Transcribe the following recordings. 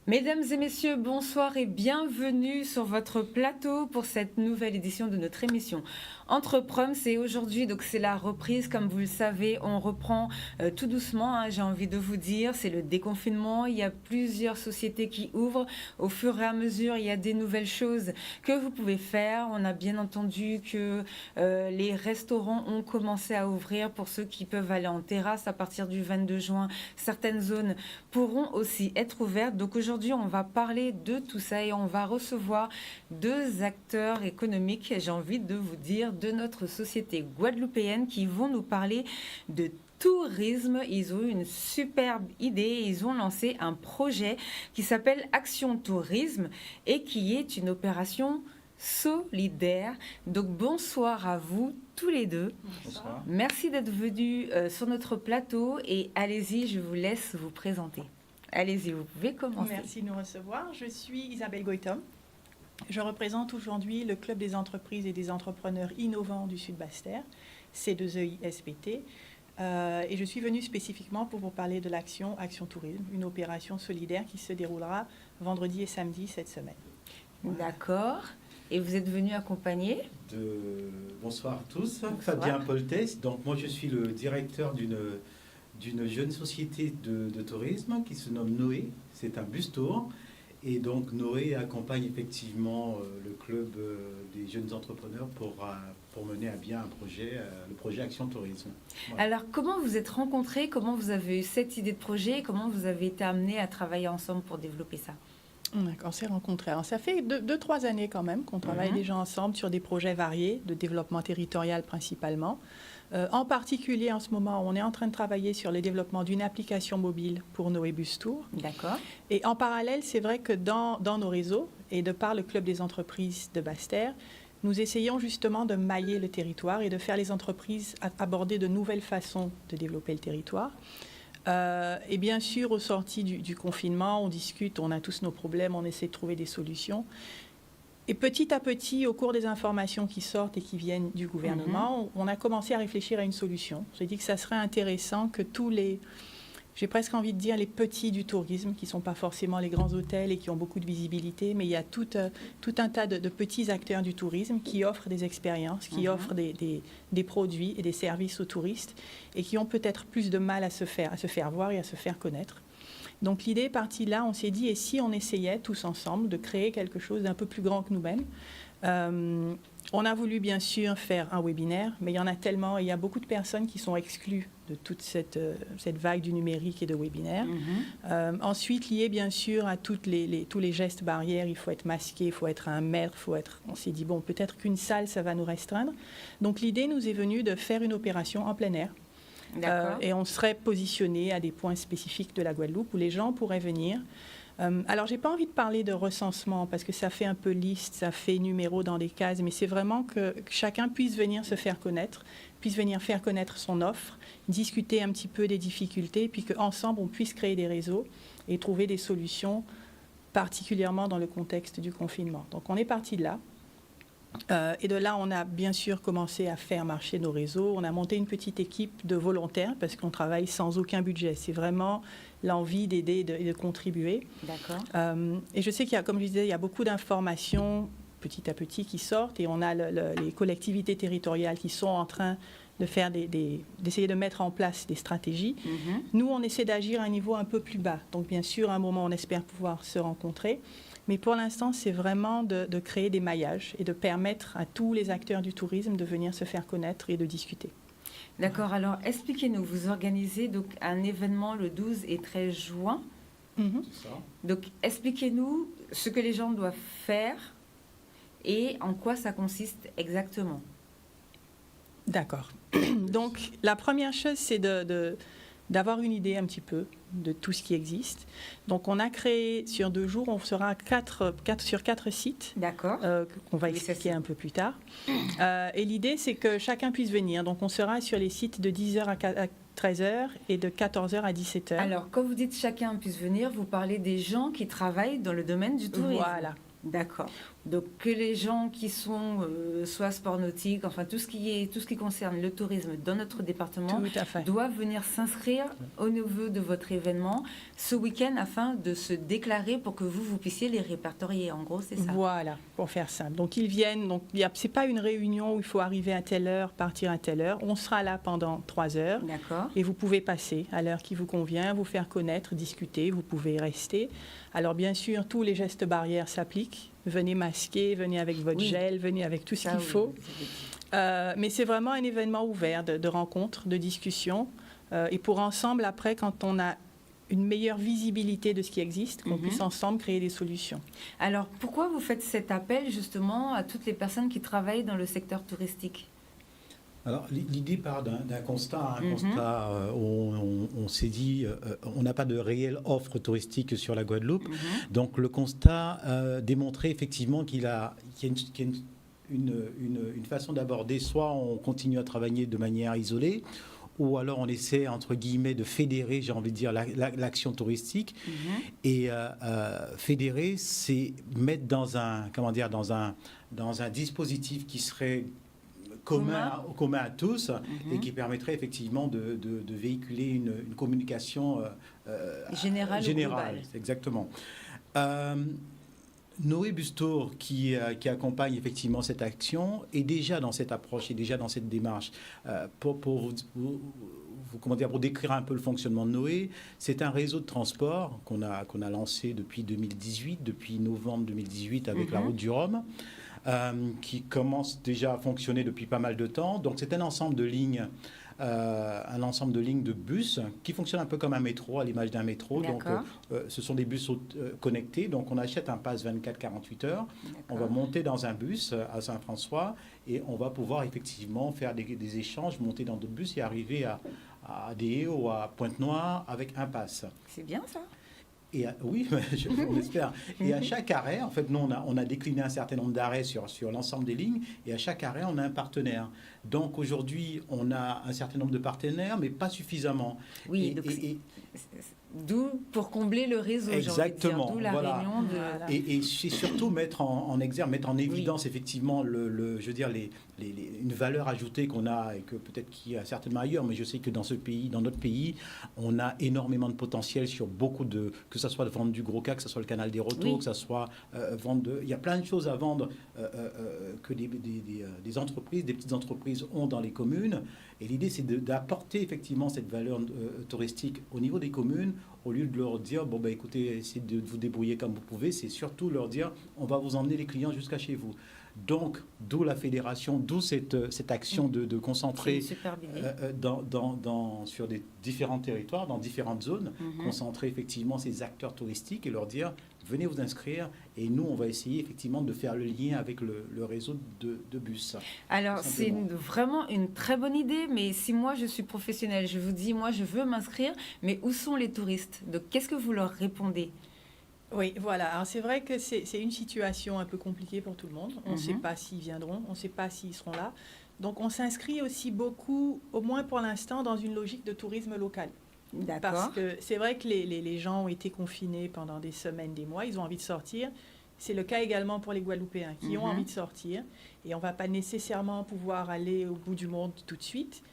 Mesdames et messieurs, bonsoir et bienvenue sur votre plateau pour cette nouvelle édition de notre émission Entreprendre. C'est aujourd'hui, donc c'est la reprise, comme vous le savez, on reprend tout doucement, hein, j'ai envie de vous dire, c'est le déconfinement, il y a plusieurs sociétés qui ouvrent, au fur et à mesure, il y a des nouvelles choses que vous pouvez faire. On a bien entendu que les restaurants ont commencé à ouvrir pour ceux qui peuvent aller en terrasse à partir du 22 juin. Certaines zones pourront aussi être ouvertes. Donc aujourd'hui, on va parler de tout ça et on va recevoir deux acteurs économiques, j'ai envie de vous dire, de notre société guadeloupéenne qui vont nous parler de tourisme. Ils ont eu une superbe idée. Ils ont lancé un projet qui s'appelle Action Tourisme et qui est une opération solidaire. Donc bonsoir à vous tous les deux. Bonsoir. Merci d'être venus sur notre plateau et allez-y, je vous laisse vous présenter. Allez-y, vous pouvez commencer. Merci de nous recevoir. Je suis Isabelle Goitom. Je représente aujourd'hui le Club des entreprises et des entrepreneurs innovants du Sud-Basse-Terre, C2EISPT. Et je suis venue spécifiquement pour vous parler de l'action Action Tourisme, une opération solidaire qui se déroulera vendredi et samedi cette semaine. Voilà. D'accord. Et vous êtes venu accompagner Bonsoir à tous. Bonsoir. Fabien Poltès. Donc moi je suis le directeur d'une jeune société de tourisme qui se nomme Noé. C'est un bus tour. Et donc Noé accompagne effectivement le club des jeunes entrepreneurs pour mener à bien un projet, le projet Action Tourisme. Voilà. Alors comment vous êtes rencontrés, comment vous avez eu cette idée de projet, comment vous avez été amenés à travailler ensemble pour développer ça? On s'est rencontrés. Alors, ça fait 2-3 années quand même qu'on travaille déjà ensemble sur des projets variés, de développement territorial principalement. En particulier, en ce moment, on est en train de travailler sur le développement d'une application mobile pour Noé Bus Tour. D'accord. Et en parallèle, c'est vrai que dans nos réseaux, et de par le Club des entreprises de Basse-Terre, nous essayons justement de mailler le territoire et de faire les entreprises aborder de nouvelles façons de développer le territoire. Et bien sûr, au sorti du confinement, on discute, on a tous nos problèmes, on essaie de trouver des solutions. Et petit à petit, au cours des informations qui sortent et qui viennent du gouvernement, on a commencé à réfléchir à une solution. J'ai dit que ça serait intéressant que tous les, j'ai presque envie de dire les petits du tourisme, qui ne sont pas forcément les grands hôtels et qui ont beaucoup de visibilité, mais il y a tout un tas de petits acteurs du tourisme qui offrent des expériences, qui offrent des produits et des services aux touristes et qui ont peut-être plus de mal à se faire voir et à se faire connaître. Donc l'idée est partie là, on s'est dit, et si on essayait tous ensemble de créer quelque chose d'un peu plus grand que nous-mêmes. On a voulu bien sûr faire un webinaire, mais il y en a tellement, il y a beaucoup de personnes qui sont exclues de toute cette vague du numérique et de webinaires. Ensuite, lié bien sûr à tous les gestes barrières, il faut être masqué, il faut être à 1 mètre, on s'est dit, bon, peut-être qu'une salle, ça va nous restreindre. Donc l'idée nous est venue de faire une opération en plein air. Et on serait positionné à des points spécifiques de la Guadeloupe où les gens pourraient venir. Alors, je n'ai pas envie de parler de recensement parce que ça fait un peu liste, ça fait numéro dans des cases, mais c'est vraiment que chacun puisse venir se faire connaître, puisse venir faire connaître son offre, discuter un petit peu des difficultés, puis qu'ensemble, on puisse créer des réseaux et trouver des solutions, particulièrement dans le contexte du confinement. Donc, on est parti de là. Et de là, on a bien sûr commencé à faire marcher nos réseaux. On a monté une petite équipe de volontaires parce qu'on travaille sans aucun budget. C'est vraiment l'envie d'aider et de contribuer. D'accord. Et je sais qu'il y a, comme je disais, il y a beaucoup d'informations petit à petit qui sortent et on a les collectivités territoriales qui sont en train de faire d'essayer de mettre en place des stratégies. Nous, on essaie d'agir à un niveau un peu plus bas. Donc, bien sûr, à un moment, on espère pouvoir se rencontrer. Mais pour l'instant, c'est vraiment de créer des maillages et de permettre à tous les acteurs du tourisme de venir se faire connaître et de discuter. D'accord. Alors, expliquez-nous, vous organisez donc un événement le 12 et 13 juin. C'est ça. Donc, expliquez-nous ce que les gens doivent faire et en quoi ça consiste exactement. D'accord. Donc, la première chose, c'est d'avoir une idée un petit peu de tout ce qui existe. Donc, on a créé sur 2 jours, on sera sur 4 sites. D'accord. Qu'on va expliquer un peu plus tard. Et l'idée, c'est que chacun puisse venir. Donc, on sera sur les sites de 10h à 13h et de 14h à 17h. Alors, quand vous dites chacun puisse venir, vous parlez des gens qui travaillent dans le domaine du tourisme. Voilà. D'accord. Donc que les gens qui sont soit sport nautique, enfin tout ce qui concerne le tourisme dans notre département Tout à fait. doivent venir s'inscrire au niveau de votre événement ce week-end afin de se déclarer pour que vous puissiez les répertorier. En gros, c'est ça. Voilà, pour faire simple. Donc ils viennent, donc c'est pas une réunion où il faut arriver à telle heure, partir à telle heure. On sera là pendant 3 heures. D'accord. Et vous pouvez passer à l'heure qui vous convient, vous faire connaître, discuter, vous pouvez rester. Alors bien sûr, tous les gestes barrières s'appliquent. Venez masquer, venez avec votre gel, venez avec tout ce qu'il faut. Mais c'est vraiment un événement ouvert de rencontres, de discussions. Et pour ensemble, après, quand on a une meilleure visibilité de ce qui existe, qu'on puisse ensemble créer des solutions. Alors, pourquoi vous faites cet appel justement à toutes les personnes qui travaillent dans le secteur touristique ? Alors, l'idée part d'un constat, où on s'est dit, on n'a pas de réelle offre touristique sur la Guadeloupe. Donc, le constat démontrait effectivement qu'il y a une façon d'aborder. Soit on continue à travailler de manière isolée, ou alors on essaie, entre guillemets, de fédérer, j'ai envie de dire, l'action touristique. Et fédérer, c'est mettre dans un dispositif qui serait commun à tous et qui permettrait effectivement de véhiculer une communication générale. Exactement. Noé Bustour, qui accompagne effectivement cette action, est déjà dans cette approche, est déjà dans cette démarche. Pour décrire un peu le fonctionnement de Noé, c'est un réseau de transport qu'on a lancé depuis 2018, depuis novembre 2018 avec la route du Rhum. Qui commence déjà à fonctionner depuis pas mal de temps. Donc c'est un ensemble de lignes de bus qui fonctionnent un peu comme un métro, à l'image d'un métro. Donc ce sont des bus connectés. Donc on achète un pass 24-48 heures. On va monter dans un bus à Saint-François et on va pouvoir effectivement faire des échanges, monter dans d'autres bus et arriver à Déé ou à Pointe-Noire avec un pass. C'est bien ça. Oui, on espère. Et à chaque arrêt, en fait, nous, on a décliné un certain nombre d'arrêts sur l'ensemble des lignes. Et à chaque arrêt, on a un partenaire. Donc aujourd'hui, on a un certain nombre de partenaires, mais pas suffisamment. Oui, d'où pour combler le réseau. Exactement. D'où la réunion de... Et c'est surtout mettre en exergue, mettre en évidence effectivement une valeur ajoutée qu'on a et que peut-être qu'il y a certainement ailleurs, mais je sais que dans notre pays, on a énormément de potentiel sur beaucoup que ce soit de vendre du gros cas, que ce soit le canal des Rotos, que ce soit il y a plein de choses à vendre que des entreprises, des petites entreprises ont dans les communes. Et l'idée, c'est d'apporter effectivement cette valeur touristique au niveau des communes, au lieu de leur dire, écoutez, essayez de vous débrouiller comme vous pouvez, c'est surtout leur dire, on va vous emmener les clients jusqu'à chez vous. Donc, d'où la fédération, d'où cette action de concentrer sur des différents territoires, dans différentes zones, concentrer effectivement ces acteurs touristiques et leur dire, venez vous inscrire et nous, on va essayer effectivement de faire le lien avec le réseau de bus. Alors, c'est vraiment une très bonne idée, mais si moi, je suis professionnelle, je vous dis, moi, je veux m'inscrire, mais où sont les touristes ? Donc, qu'est-ce que vous leur répondez ? Oui, voilà. Alors, c'est vrai que c'est une situation un peu compliquée pour tout le monde. On ne sait pas s'ils viendront, on ne sait pas s'ils seront là. Donc, on s'inscrit aussi beaucoup, au moins pour l'instant, dans une logique de tourisme local. D'accord. Parce que c'est vrai que les gens ont été confinés pendant des semaines, des mois, ils ont envie de sortir. C'est le cas également pour les Guadeloupéens qui ont envie de sortir. Et on ne va pas nécessairement pouvoir aller au bout du monde tout de suite.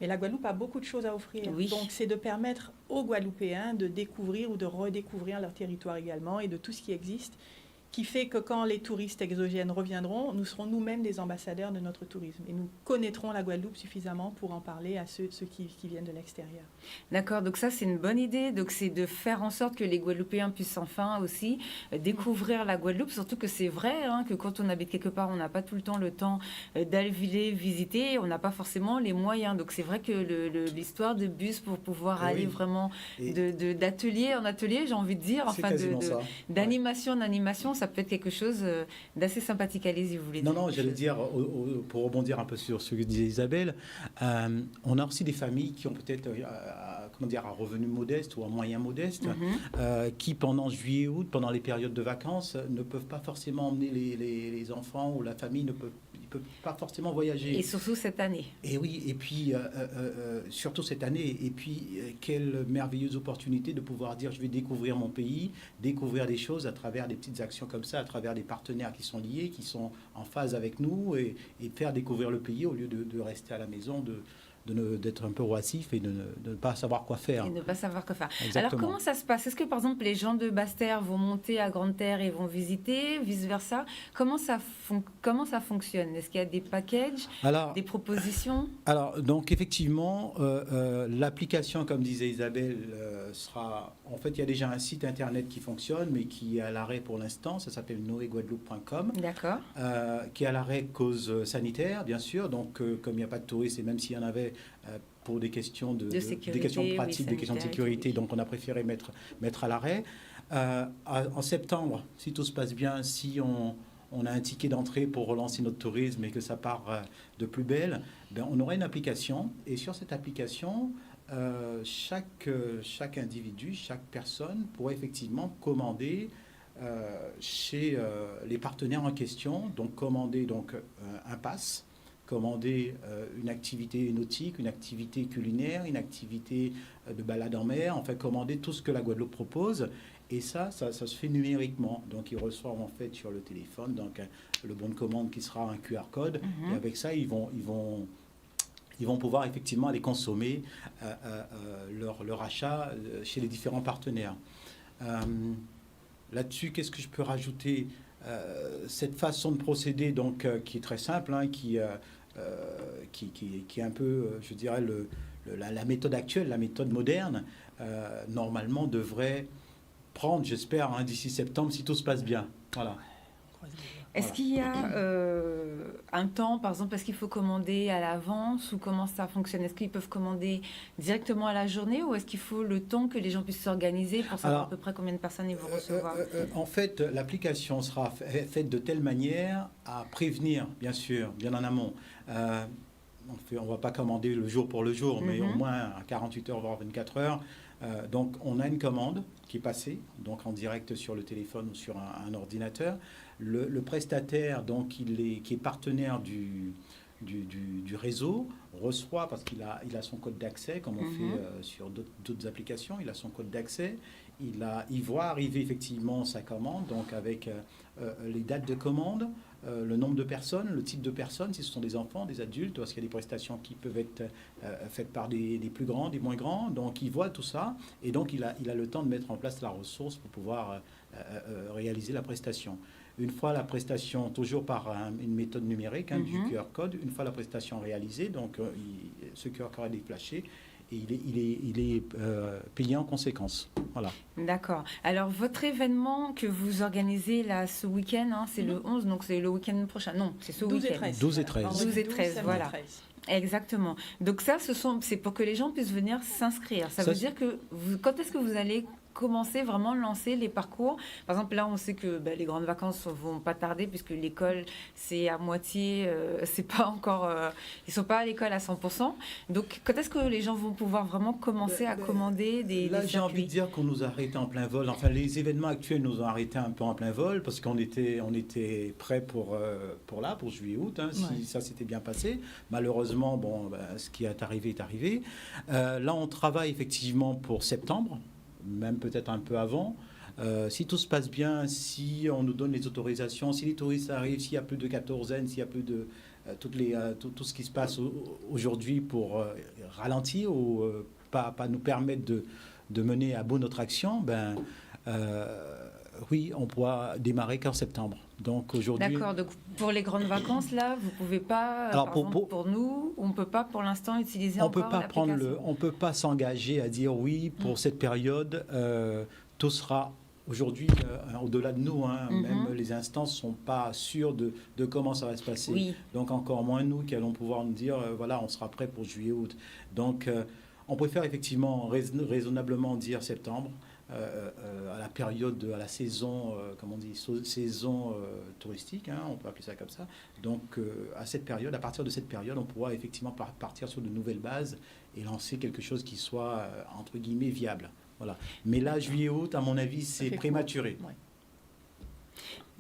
Mais la Guadeloupe a beaucoup de choses à offrir. Oui. Donc, c'est de permettre aux Guadeloupéens de découvrir ou de redécouvrir leur territoire également et de tout ce qui existe, qui fait que quand les touristes exogènes reviendront, nous serons nous-mêmes des ambassadeurs de notre tourisme. Et nous connaîtrons la Guadeloupe suffisamment pour en parler à ceux qui viennent de l'extérieur. D'accord, donc ça c'est une bonne idée. Donc c'est de faire en sorte que les Guadeloupéens puissent enfin aussi découvrir la Guadeloupe. Surtout que c'est vrai que quand on habite quelque part, on n'a pas tout le temps le temps d'aller visiter. On n'a pas forcément les moyens. Donc c'est vrai que l'histoire de bus pour pouvoir aller vraiment d'atelier en atelier, j'ai envie de dire, enfin d'animation en animation, ça peut être quelque chose d'assez sympathique. Allez-y, vous voulez dire? Non, j'allais dire, pour rebondir un peu sur ce que disait Isabelle, on a aussi des familles qui ont peut-être un revenu modeste ou un moyen modeste, qui pendant juillet-août, pendant les périodes de vacances, ne peuvent pas forcément emmener les enfants, ou la famille ne peut peut pas forcément voyager. Et surtout cette année. Et oui, et puis surtout cette année. Et puis quelle merveilleuse opportunité de pouvoir dire je vais découvrir mon pays, découvrir des choses à travers des petites actions comme ça, à travers des partenaires qui sont liés, qui sont en phase avec nous et faire découvrir le pays au lieu de rester à la maison, d'être un peu oisif et de ne pas savoir quoi faire. Et ne pas savoir quoi faire. Exactement. Alors, comment ça se passe? Est-ce que, par exemple, les gens de Basse-Terre vont monter à Grande-Terre et vont visiter, vice-versa? Comment ça fonctionne? Est-ce qu'il y a des packages, des propositions? Alors, donc, effectivement, l'application, comme disait Isabelle, sera... En fait, il y a déjà un site Internet qui fonctionne, mais qui est à l'arrêt pour l'instant. Ça s'appelle noeguadeloupe.com. D'accord. Qui est à l'arrêt cause sanitaire, bien sûr. Donc, comme il n'y a pas de touristes, et même s'il y en avait pour des questions de sécurité, des questions pratiques, oui, des questions de sécurité, donc on a préféré mettre à l'arrêt. En septembre, si tout se passe bien, si on a un ticket d'entrée pour relancer notre tourisme et que ça part de plus belle, ben, on aura une application. Et sur cette application, chaque individu, chaque personne pourra effectivement commander chez les partenaires en question, donc commander un pass, commander une activité nautique, une activité culinaire, une activité de balade en mer, enfin commander tout ce que la Guadeloupe propose. Et ça se fait numériquement. Donc ils reçoivent en fait sur le téléphone donc, le bon de commande qui sera un QR code. Et avec ça, ils vont pouvoir effectivement aller consommer leur achat chez les différents partenaires. Là-dessus, qu'est-ce que je peux rajouter? Cette façon de procéder, donc, qui est très simple, hein, qui est un peu, je dirais, la méthode actuelle, la méthode moderne, normalement devrait prendre, j'espère, hein, d'ici septembre, si tout se passe bien. Voilà. Est-ce qu'il y a un temps, par exemple, est-ce qu'il faut commander à l'avance ou comment ça fonctionne? Est-ce qu'ils peuvent commander directement à la journée ou est-ce qu'il faut le temps que les gens puissent s'organiser pour savoir à peu près combien de personnes ils vont recevoir? En fait, l'application sera faite de telle manière à prévenir, bien sûr, bien en amont. On ne va pas commander le jour pour le jour, mais au moins à 48 heures, voire 24 heures. Donc, on a une commande qui est passée, donc en direct sur le téléphone ou sur un ordinateur. Le prestataire, donc, qui est partenaire du réseau, reçoit, parce qu'il a son code d'accès, comme on fait sur d'autres applications, il a son code d'accès. Il voit arriver effectivement sa commande, donc avec les dates de commande, le nombre de personnes, le type de personnes, si ce sont des enfants, des adultes, parce qu'il y a des prestations qui peuvent être faites par des plus grands, des moins grands. Donc, il voit tout ça et donc il a le temps de mettre en place la ressource pour pouvoir réaliser la prestation. Une fois la prestation, toujours par une méthode numérique, du QR code, une fois la prestation réalisée, donc ce QR code est flashé, et il est payé en conséquence. Voilà. D'accord. Alors, votre événement que vous organisez là ce week-end, hein, c'est le 11, donc c'est le week-end prochain. Non, c'est ce week-end. 12 et 13. 12 et 13, voilà. 13. Exactement. Donc ça, c'est pour que les gens puissent venir s'inscrire. Ça veut dire que quand est-ce que vous allez commencer vraiment lancer les parcours? Par exemple, là, on sait que les grandes vacances vont pas tarder puisque l'école, c'est à moitié, c'est pas encore, ils sont pas à l'école à 100%. Donc, quand est-ce que les gens vont pouvoir vraiment commencer à commander des Là, j'ai envie de dire qu'on nous a arrêtés en plein vol. Enfin, les événements actuels nous ont arrêtés un peu en plein vol parce qu'on était prêts pour juillet-août, hein, si ça s'était bien passé. Malheureusement, ce qui est arrivé est arrivé. Là, on travaille effectivement pour septembre, même peut-être un peu avant. Si tout se passe bien, si on nous donne les autorisations, si les touristes arrivent, s'il y a plus de quatorzaine, s'il y a plus de tout ce qui se passe aujourd'hui pour ralentir ou pas nous permettre de mener à bout notre action, oui, on pourra démarrer qu'en septembre. Donc aujourd'hui. D'accord. Donc pour les grandes vacances là, vous pouvez pas. Alors pour nous, on peut pas pour l'instant utiliser encore l'application. On peut pas s'engager à dire oui pour cette période. Tout sera aujourd'hui au-delà de nous. Même les instances sont pas sûres de comment ça va se passer. Oui. Donc encore moins nous qui allons pouvoir nous dire voilà, on sera prêt pour juillet-août. Donc on préfère effectivement raisonnablement dire septembre. À la période, à la saison, comment on dit, saison touristique, on peut appeler ça comme ça. Donc, à partir de cette période, on pourra effectivement partir sur de nouvelles bases et lancer quelque chose qui soit, entre guillemets, viable. Voilà. Mais là, juillet-août, à mon avis, c'est prématuré. Ouais.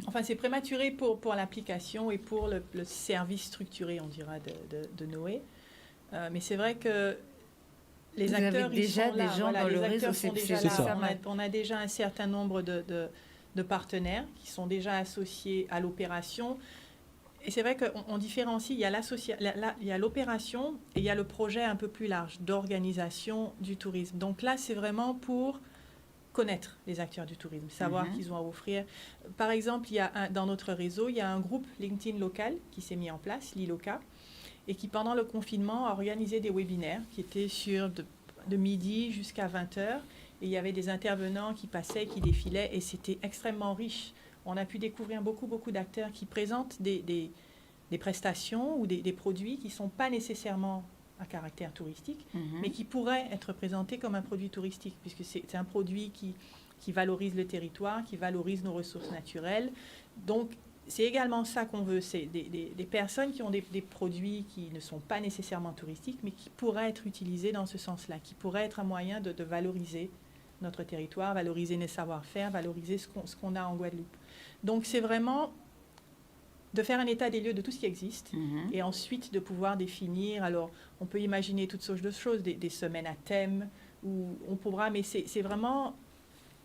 Enfin, c'est prématuré pour l'application et pour le service structuré, on dira, de Noé. Mais c'est vrai que les Vous acteurs, avez déjà ils sont là. des gens dans le réseau, sont déjà c'est là. ça. On a déjà un certain nombre de partenaires qui sont déjà associés à l'opération. Et c'est vrai qu'on différencie, il y a l'opération et il y a le projet un peu plus large d'organisation du tourisme. Donc là, c'est vraiment pour connaître les acteurs du tourisme, savoir qu'ils ont à offrir. Par exemple, dans notre réseau, il y a un groupe LinkedIn local qui s'est mis en place, l'ILOCA, et qui, pendant le confinement, a organisé des webinaires qui étaient de midi jusqu'à 20h. Et il y avait des intervenants qui passaient, qui défilaient, et c'était extrêmement riche. On a pu découvrir beaucoup d'acteurs qui présentent des prestations ou des produits qui ne sont pas nécessairement à caractère touristique, mais qui pourraient être présentés comme un produit touristique, puisque c'est un produit qui valorise le territoire, qui valorise nos ressources naturelles. Donc, c'est également ça qu'on veut, c'est des personnes qui ont des produits qui ne sont pas nécessairement touristiques, mais qui pourraient être utilisés dans ce sens-là, qui pourraient être un moyen de valoriser notre territoire, valoriser nos savoir-faire, valoriser ce qu'on a en Guadeloupe. Donc, c'est vraiment de faire un état des lieux de tout ce qui existe et ensuite de pouvoir définir. Alors, on peut imaginer toutes sortes de choses, des semaines à thème, où on pourra, mais c'est vraiment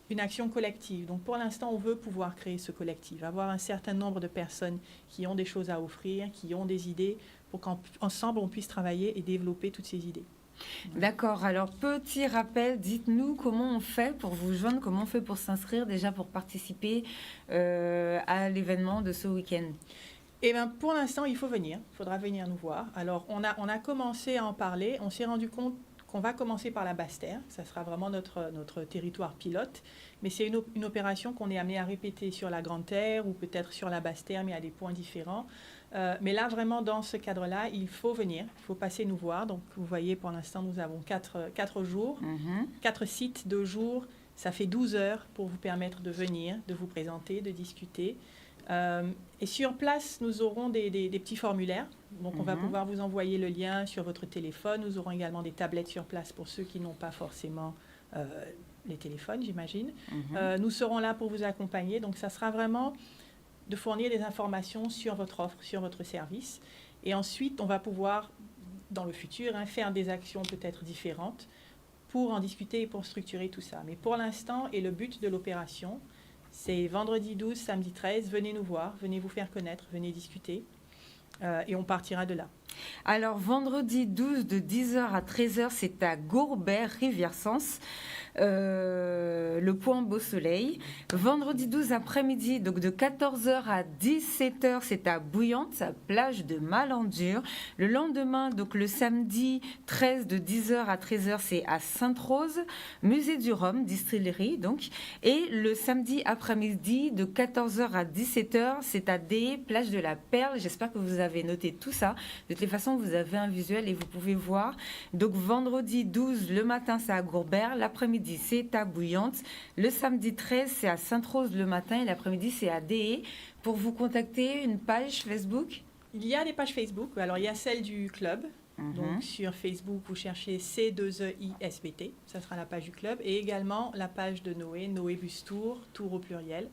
une action collective. Donc, pour l'instant, on veut pouvoir créer ce collectif, avoir un certain nombre de personnes qui ont des choses à offrir, qui ont des idées, pour qu'ensemble, on puisse travailler et développer toutes ces idées. D'accord. Alors, petit rappel, dites-nous comment on fait pour vous joindre, comment on fait pour s'inscrire déjà pour participer à l'événement de ce week-end. Eh bien, pour l'instant, il faut venir. Il faudra venir nous voir. Alors, on a commencé à en parler. On s'est rendu compte qu'on va commencer par la Basse-Terre. Ça sera vraiment notre territoire pilote. Mais c'est une opération qu'on est amené à répéter sur la Grande-Terre ou peut-être sur la Basse-Terre, mais à des points différents. Mais là, vraiment, dans ce cadre-là, il faut venir, il faut passer nous voir. Donc, vous voyez, pour l'instant, nous avons 4 jours, 4 sites, 2 jours. Ça fait 12 heures pour vous permettre de venir, de vous présenter, de discuter. Et sur place, nous aurons des petits formulaires. Donc, on va pouvoir vous envoyer le lien sur votre téléphone. Nous aurons également des tablettes sur place pour ceux qui n'ont pas forcément les téléphones, j'imagine. Nous serons là pour vous accompagner. Donc, ça sera vraiment de fournir des informations sur votre offre, sur votre service. Et ensuite, on va pouvoir, dans le futur, faire des actions peut-être différentes pour en discuter et pour structurer tout ça. Mais pour l'instant, et le but de l'opération, c'est vendredi 12, samedi 13, venez nous voir, venez vous faire connaître, venez discuter. Et on partira de là. Alors, vendredi 12 de 10h à 13h, c'est à Gourbert, Rivière-Sens, le Point Beau Soleil. Vendredi 12 après-midi, donc de 14h à 17h, c'est à Bouillante, à plage de Malandur. Le lendemain, donc le samedi 13 de 10h à 13h, c'est à Sainte-Rose, musée du Rhum, distillerie donc. Et le samedi après-midi, de 14h à 17h, c'est à Des, plage de la Perle. J'espère que vous avez noté tout ça. De toutes les façons, vous avez un visuel et vous pouvez voir. Donc vendredi 12, le matin, c'est à Gourbert. L'après-midi, c'est à Bouillante. Le samedi 13, c'est à Sainte-Rose le matin. Et l'après-midi, c'est à Des. Pour vous contacter, une page Facebook? Il y a des pages Facebook. Alors, il y a celle du club. Donc, sur Facebook, vous cherchez C2EISBT. Ça sera la page du club. Et également la page de Noé, Noé Bus Tour, Tour au pluriel.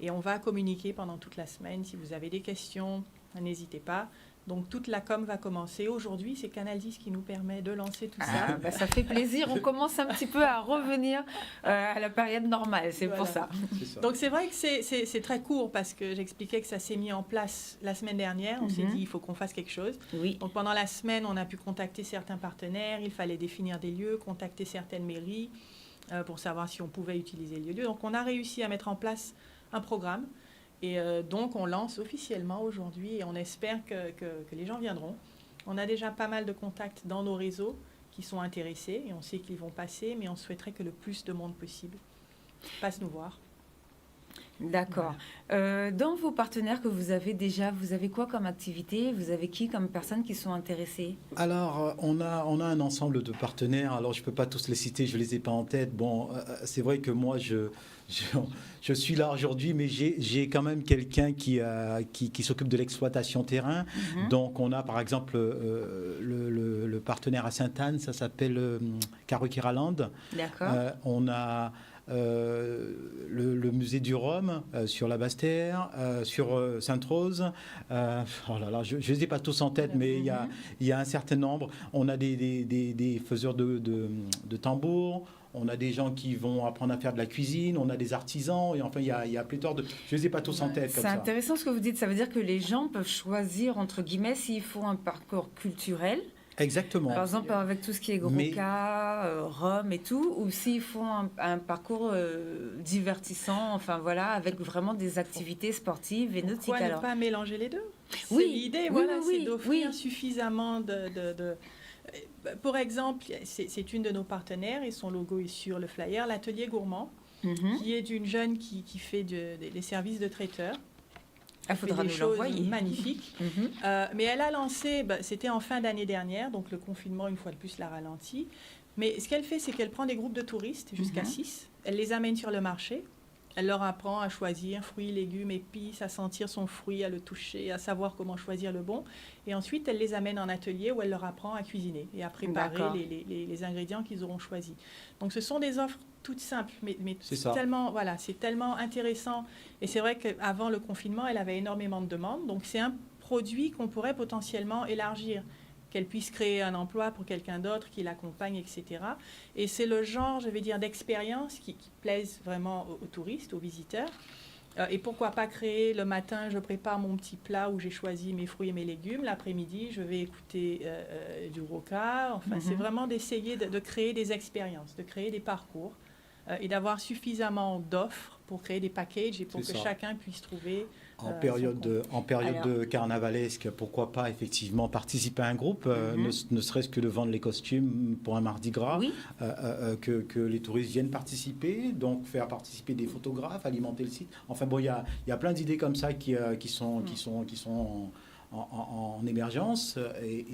Et on va communiquer pendant toute la semaine. Si vous avez des questions, n'hésitez pas. Donc, toute la com va commencer. Aujourd'hui, c'est Canal 10 qui nous permet de lancer tout ça. Bah, ça fait plaisir. On commence un petit peu à revenir à la période normale. C'est voilà. pour ça. Donc, c'est vrai que c'est très court parce que j'expliquais que ça s'est mis en place la semaine dernière. On s'est dit, il faut qu'on fasse quelque chose. Oui. Donc, pendant la semaine, on a pu contacter certains partenaires. Il fallait définir des lieux, contacter certaines mairies pour savoir si on pouvait utiliser les lieux. Donc, on a réussi à mettre en place un programme. Et donc, on lance officiellement aujourd'hui et on espère que les gens viendront. On a déjà pas mal de contacts dans nos réseaux qui sont intéressés et on sait qu'ils vont passer, mais on souhaiterait que le plus de monde possible passe nous voir. D'accord. Voilà. Dans vos partenaires que vous avez déjà, vous avez quoi comme activité? Vous avez qui comme personnes qui sont intéressées? Alors, on a un ensemble de partenaires. Alors, je ne peux pas tous les citer, je ne les ai pas en tête. Bon, c'est vrai que moi, je suis là aujourd'hui, mais j'ai quand même quelqu'un qui s'occupe de l'exploitation terrain. Donc, on a par exemple le partenaire à Sainte-Anne, ça s'appelle Karukiraland. D'accord. On a le musée du Rhum sur la Basse-Terre, sur Sainte-Rose. Oh là là, je ne les ai pas tous en tête, mais il y a un certain nombre. On a des faiseurs de tambours. On a des gens qui vont apprendre à faire de la cuisine, on a des artisans, et enfin, il y a pléthore de... Je ne les ai pas tous en tête comme ça. C'est intéressant ce que vous dites. Ça veut dire que les gens peuvent choisir, entre guillemets, s'ils font un parcours culturel. Exactement. Par exemple, avec tout ce qui est Gros-Cas, Rome et tout, ou s'ils font un parcours divertissant, enfin voilà, avec vraiment des activités sportives et nautiques. Pourquoi ne pas mélanger les deux? Oui. C'est l'idée, voilà, c'est d'offrir suffisamment de... Pour exemple, c'est une de nos partenaires et son logo est sur le flyer, l'Atelier Gourmand, qui est d'une jeune qui fait des services de traiteur. Il faudra nous l'envoyer. Magnifiques. Mais elle a lancé, c'était en fin d'année dernière, donc le confinement, une fois de plus, l'a ralenti. Mais ce qu'elle fait, c'est qu'elle prend des groupes de touristes, jusqu'à 6, elle les amène sur le marché. Elle leur apprend à choisir fruits, légumes, épices, à sentir son fruit, à le toucher, à savoir comment choisir le bon. Et ensuite, elle les amène en atelier où elle leur apprend à cuisiner et à préparer les ingrédients qu'ils auront choisis. Donc, ce sont des offres toutes simples, mais c'est tellement intéressant. Et c'est vrai qu'avant le confinement, elle avait énormément de demandes. Donc, c'est un produit qu'on pourrait potentiellement élargir, qu'elle puisse créer un emploi pour quelqu'un d'autre qui l'accompagne, etc. Et c'est le genre, je vais dire, d'expérience qui plaise vraiment aux touristes, aux visiteurs. Et pourquoi pas créer le matin, je prépare mon petit plat où j'ai choisi mes fruits et mes légumes. L'après-midi, je vais écouter du Gros-Cas. Enfin, c'est vraiment d'essayer de créer des expériences, de créer des parcours et d'avoir suffisamment d'offres pour créer des packages et pour que chacun puisse trouver... En période de carnavalesque, pourquoi pas effectivement participer à un groupe, ne serait-ce que de vendre les costumes pour un Mardi Gras, que les touristes viennent participer, donc faire participer des photographes, alimenter le site. Enfin bon, il y a plein d'idées comme ça qui sont en émergence et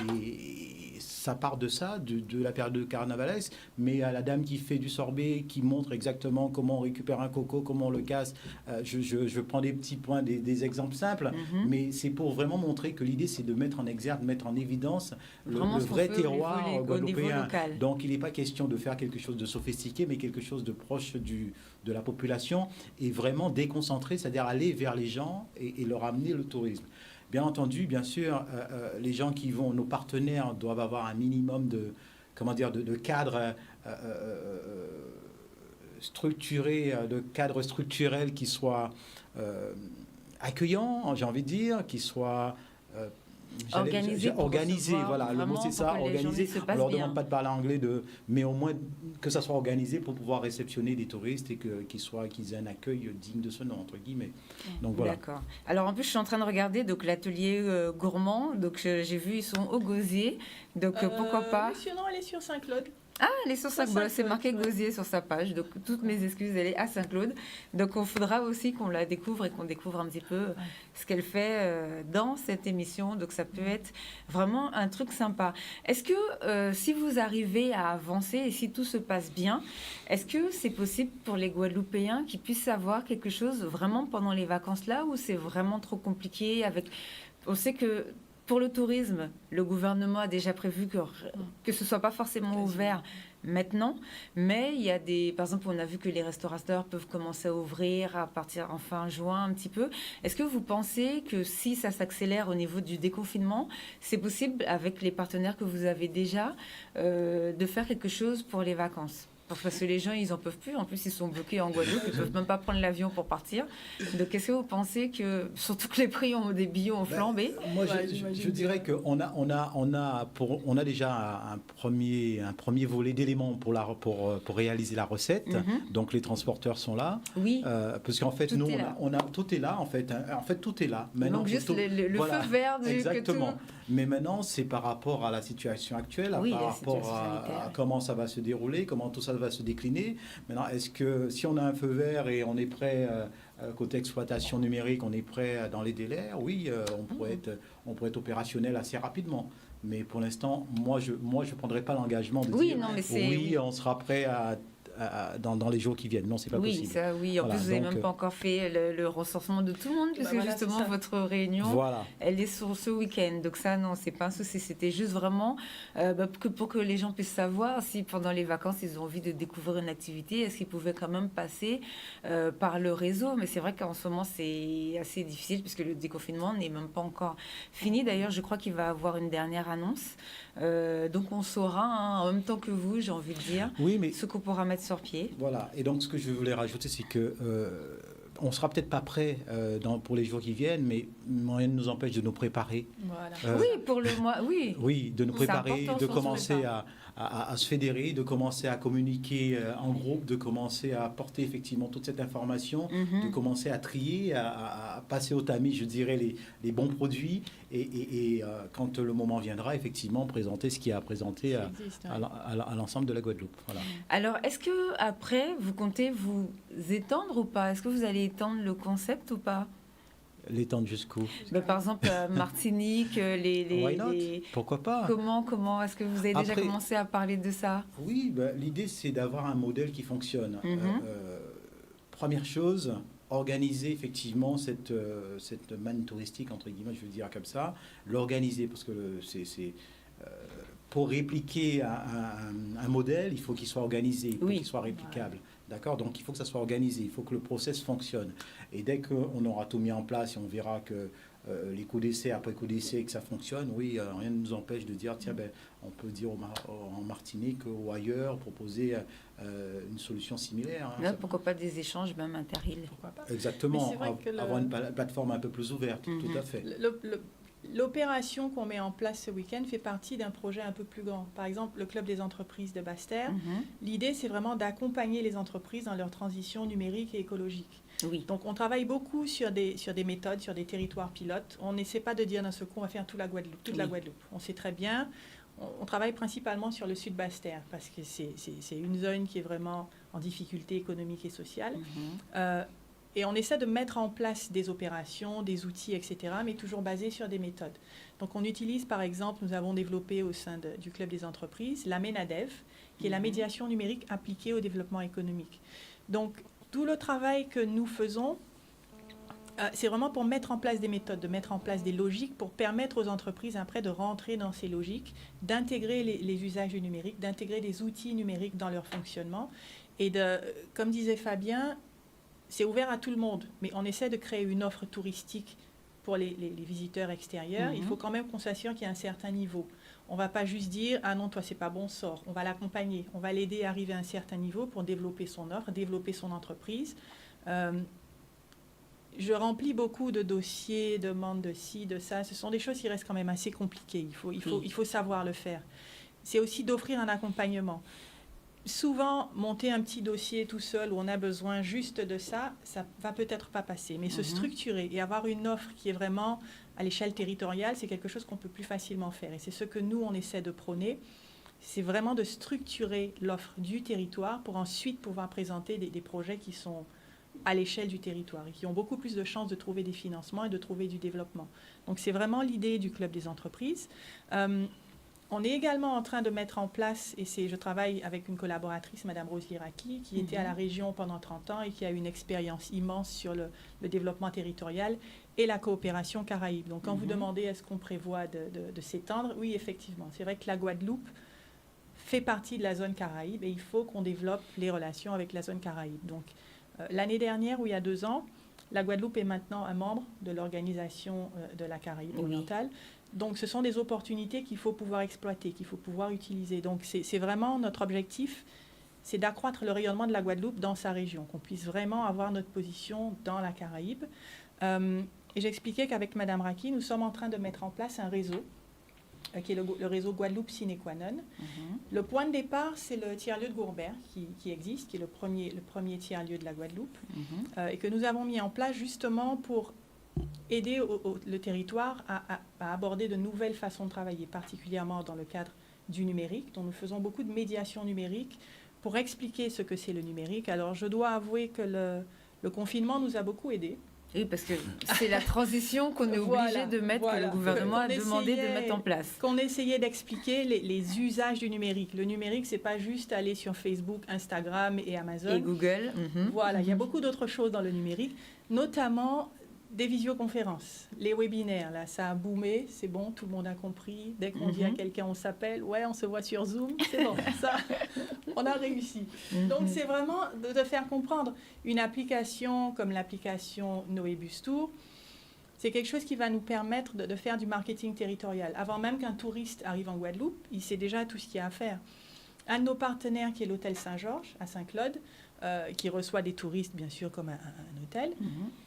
ça part de ça, de la période de carnavalesque, mais à la dame qui fait du sorbet, qui montre exactement comment on récupère un coco, comment on le casse. Je prends des petits points, des exemples simples, mais c'est pour vraiment montrer que l'idée c'est de mettre en exergue, mettre en évidence le vrai terroir guadeloupéen. Donc il n'est pas question de faire quelque chose de sophistiqué, mais quelque chose de proche de la population et vraiment déconcentré, c'est-à-dire aller vers les gens et leur amener le tourisme. Bien entendu, bien sûr, les gens qui vont, nos partenaires doivent avoir un minimum de cadre structuré, de cadre structurel qui soit accueillant, j'ai envie de dire, qui soit organisé, voilà, le mot c'est ça, organisé. On ne leur demande pas de parler anglais, mais au moins que ça soit organisé pour pouvoir réceptionner des touristes et qu'ils aient un accueil digne de ce nom, entre guillemets. Donc voilà. D'accord. Alors en plus, je suis en train de regarder donc l'atelier gourmand, donc j'ai vu ils sont au Gosier, donc pourquoi pas. Non, elle est sur Saint-Claude. Ah, elle est sur Saint-Claude, c'est marqué Gosier sur sa page, donc toutes mes excuses, elle est à Saint-Claude. Donc il faudra aussi qu'on la découvre et qu'on découvre un petit peu ce qu'elle fait dans cette émission, donc ça peut être vraiment un truc sympa. Est-ce que si vous arrivez à avancer et si tout se passe bien, est-ce que c'est possible pour les Guadeloupéens qu'ils puissent avoir quelque chose vraiment pendant les vacances là, ou c'est vraiment trop compliqué avec... On sait que... Pour le tourisme, le gouvernement a déjà prévu que ce ne soit pas forcément ouvert maintenant, mais il y a par exemple, on a vu que les restaurateurs peuvent commencer à ouvrir à partir en fin juin un petit peu. Est-ce que vous pensez que si ça s'accélère au niveau du déconfinement, c'est possible avec les partenaires que vous avez déjà de faire quelque chose pour les vacances ? Parce que les gens, ils n'en peuvent plus. En plus, ils sont bloqués en Guadeloupe. Ils ne peuvent même pas prendre l'avion pour partir. Donc, est-ce que vous pensez que, surtout que les prix des billets ont flambé? Moi, je dirais qu'on a déjà un premier volet d'éléments pour réaliser la recette. Donc, les transporteurs sont là. Oui. Parce qu'en fait, tout est là. En fait, tout est là. Maintenant, donc, juste le feu vert du... Exactement. Mais maintenant, c'est par rapport à la situation actuelle, par rapport à comment ça va se dérouler, comment tout ça va se décliner. Maintenant, est-ce que si on a un feu vert et on est prêt, côté exploitation numérique, on est prêt dans les délais, oui, on pourrait être opérationnel assez rapidement. Mais pour l'instant, moi, je prendrai pas l'engagement de dire non, mais oui, on sera prêt à dans les jours qui viennent. Non, c'est pas oui, possible. Ça, oui, en Voilà, plus, vous n'avez donc, même pas encore fait le recensement de tout le monde, puisque voilà, justement, votre réunion, voilà. elle est sur ce week-end. Donc ça, non, c'est pas un souci. C'était juste vraiment pour que les gens puissent savoir si pendant les vacances, ils ont envie de découvrir une activité, est-ce qu'ils pouvaient quand même passer par le réseau. Mais c'est vrai qu'en ce moment, c'est assez difficile, puisque le déconfinement n'est même pas encore fini. D'ailleurs, je crois qu'il va y avoir une dernière annonce. Donc on saura, hein, en même temps que vous, j'ai envie de dire, Oui, mais ce qu'on pourra mettre sur pied. voilà. Et donc, ce que je voulais rajouter, c'est que on sera peut-être pas prêt pour les jours qui viennent, mais rien ne nous empêche de nous préparer. Voilà. Oui, pour le mois, oui. Oui, de nous C'est préparer, important, de surtout commencer le à se fédérer, de commencer à communiquer en groupe, de commencer à apporter effectivement toute cette information, de commencer à trier, à passer au tamis, je dirais, les bons produits et quand le moment viendra, effectivement, présenter ce qu'il y a à présenter à l'ensemble de la Guadeloupe. Voilà. Alors, est-ce que après vous comptez vous étendre ou pas? Est-ce que vous allez étendre le concept ou pas? L'étendre jusqu'où? Par exemple, Martinique, Why not? Pourquoi pas? Comment est-ce que vous avez déjà Après- commencé à parler de ça? Oui, l'idée c'est d'avoir un modèle qui fonctionne. Mhm. Première chose, organiser effectivement cette manne touristique, entre guillemets, je veux dire comme ça, l'organiser, parce que pour répliquer un modèle, il faut qu'il soit organisé, il faut qu'il soit réplicable. D'accord? Donc il faut que ça soit organisé, il faut que le process fonctionne. Et dès qu'on aura tout mis en place et on verra que les coups d'essai après coups d'essai, que ça fonctionne, oui, rien ne nous empêche de dire, tiens, on peut dire en Martinique ou ailleurs, proposer une solution similaire. Hein. Là, pourquoi pas des échanges même inter-îles? Pourquoi pas? Exactement, Que avoir une plateforme un peu plus ouverte, tout à fait. L'opération qu'on met en place ce week-end fait partie d'un projet un peu plus grand. Par exemple, le Club des entreprises de Basse-Terre, l'idée, c'est vraiment d'accompagner les entreprises dans leur transition numérique et écologique. Oui. Donc, on travaille beaucoup sur des méthodes, sur des territoires pilotes. On n'essaie pas de dire d'un seul coup, on va faire toute la Guadeloupe. On sait très bien. On travaille principalement sur le sud Basse-Terre parce que c'est une zone qui est vraiment en difficulté économique et sociale. Et on essaie de mettre en place des opérations, des outils, etc., mais toujours basés sur des méthodes. Donc, on utilise, par exemple, nous avons développé au sein du Club des entreprises la MENADEV, qui est la médiation numérique appliquée au développement économique. Donc, tout le travail que nous faisons, c'est vraiment pour mettre en place des méthodes, de mettre en place des logiques pour permettre aux entreprises après de rentrer dans ces logiques, d'intégrer les usages du numérique, d'intégrer des outils numériques dans leur fonctionnement. Et comme disait Fabien, c'est ouvert à tout le monde, mais on essaie de créer une offre touristique pour les visiteurs extérieurs. Il faut quand même qu'on s'assure qu'il y a un certain niveau. On ne va pas juste dire « Ah non, toi, c'est pas bon, sors ». On va l'accompagner. On va l'aider à arriver à un certain niveau pour développer son offre, développer son entreprise. Je remplis beaucoup de dossiers, demandes de ci, de ça. Ce sont des choses qui restent quand même assez compliquées. Il faut savoir le faire. C'est aussi d'offrir un accompagnement. Souvent, monter un petit dossier tout seul où on a besoin juste de ça, ça va peut-être pas passer. Mais se structurer et avoir une offre qui est vraiment à l'échelle territoriale, c'est quelque chose qu'on peut plus facilement faire. Et c'est ce que nous, on essaie de prôner. C'est vraiment de structurer l'offre du territoire pour ensuite pouvoir présenter des projets qui sont à l'échelle du territoire et qui ont beaucoup plus de chances de trouver des financements et de trouver du développement. Donc, c'est vraiment l'idée du Club des entreprises. On est également en train de mettre en place, et je travaille avec une collaboratrice, Mme Rose Liraki, qui était à la région pendant 30 ans et qui a une expérience immense sur le développement territorial et la coopération Caraïbe. Donc, quand vous demandez est-ce qu'on prévoit de s'étendre, oui, effectivement. C'est vrai que la Guadeloupe fait partie de la zone Caraïbe et il faut qu'on développe les relations avec la zone Caraïbe. Donc, l'année dernière, ou il y a 2 ans, la Guadeloupe est maintenant un membre de l'organisation de la Caraïbe orientale. Donc, ce sont des opportunités qu'il faut pouvoir exploiter, qu'il faut pouvoir utiliser. Donc, c'est vraiment notre objectif, c'est d'accroître le rayonnement de la Guadeloupe dans sa région, qu'on puisse vraiment avoir notre position dans la Caraïbe. Et j'expliquais qu'avec Mme Raki, nous sommes en train de mettre en place un réseau, qui est le réseau Guadeloupe Sine Qua Non. Le point de départ, c'est le tiers-lieu de Gourbert qui existe, qui est le premier tiers-lieu de la Guadeloupe, et que nous avons mis en place justement pour aider le territoire à aborder de nouvelles façons de travailler, particulièrement dans le cadre du numérique, dont nous faisons beaucoup de médiation numérique pour expliquer ce que c'est le numérique. Alors, je dois avouer que le confinement nous a beaucoup aidés. Oui, parce que c'est la transition qu'on est obligé de mettre, que le gouvernement a demandé de mettre en place. Qu'on essayait d'expliquer les usages du numérique. Le numérique, c'est pas juste aller sur Facebook, Instagram et Amazon. Et Google. Voilà, il y a beaucoup d'autres choses dans le numérique, notamment des visioconférences, les webinaires. Là, ça a boomé, c'est bon, tout le monde a compris. Dès qu'on dit à quelqu'un, on s'appelle, ouais, on se voit sur Zoom, c'est bon, ça, on a réussi. Donc, c'est vraiment de faire comprendre une application comme l'application Noé Bustour. C'est quelque chose qui va nous permettre de faire du marketing territorial. Avant même qu'un touriste arrive en Guadeloupe, il sait déjà tout ce qu'il y a à faire. Un de nos partenaires, qui est l'hôtel Saint-Georges, à Saint-Claude, qui reçoit des touristes, bien sûr, comme un hôtel.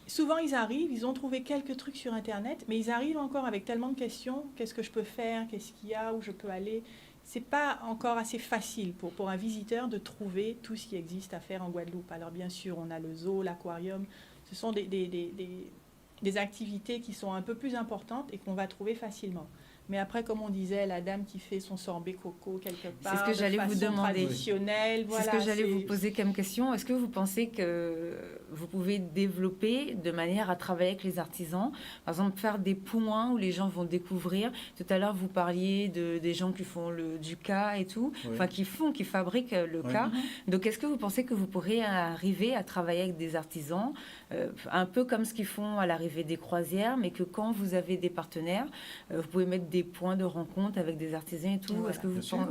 Souvent, ils arrivent, ils ont trouvé quelques trucs sur Internet, mais ils arrivent encore avec tellement de questions. Qu'est-ce que je peux faire? Qu'est-ce qu'il y a? Où je peux aller? C'est pas encore assez facile pour un visiteur de trouver tout ce qui existe à faire en Guadeloupe. Alors, bien sûr, on a le zoo, l'aquarium. Ce sont des activités qui sont un peu plus importantes et qu'on va trouver facilement. Mais après, comme on disait, la dame qui fait son sorbet coco quelque part, c'est ce que j'allais vous demander. Traditionnelle, voilà, c'est ce que j'allais vous poser comme question. Est-ce que vous pensez que vous pouvez développer de manière à travailler avec les artisans, par exemple faire des points où les gens vont découvrir. Tout à l'heure, vous parliez des gens qui font du cas et tout, enfin qui fabriquent le cas. Donc, est-ce que vous pensez que vous pourrez arriver à travailler avec des artisans, un peu comme ce qu'ils font à l'arrivée des croisières, mais que quand vous avez des partenaires, vous pouvez mettre des points de rencontre avec des artisans et tout. Ouais,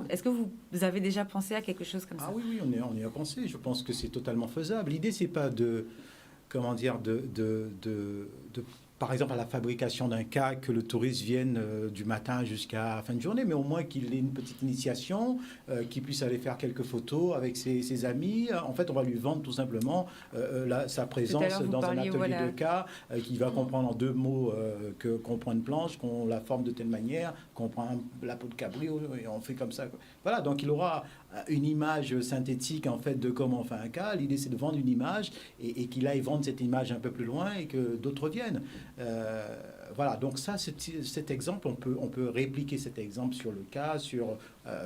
est-ce que vous avez déjà pensé à quelque chose comme ça? Oui, on y a pensé. Je pense que c'est totalement faisable. L'idée, c'est pas par exemple, à la fabrication d'un cas, que le touriste vienne du matin jusqu'à la fin de journée, mais au moins qu'il ait une petite initiation, qu'il puisse aller faire quelques photos avec ses amis. En fait, on va lui vendre tout simplement sa présence dans un atelier de cas, qu'il va comprendre en 2 mots qu'on prend une planche, qu'on la forme de telle manière, qu'on prend la peau de cabrio et on fait comme ça. Voilà, donc il aura une image synthétique en fait de comment on fait un cas. L'idée, c'est de vendre une image et qu'il aille vendre cette image un peu plus loin et que d'autres viennent. Voilà, donc ça, cet exemple, on peut répliquer cet exemple sur le cas, sur,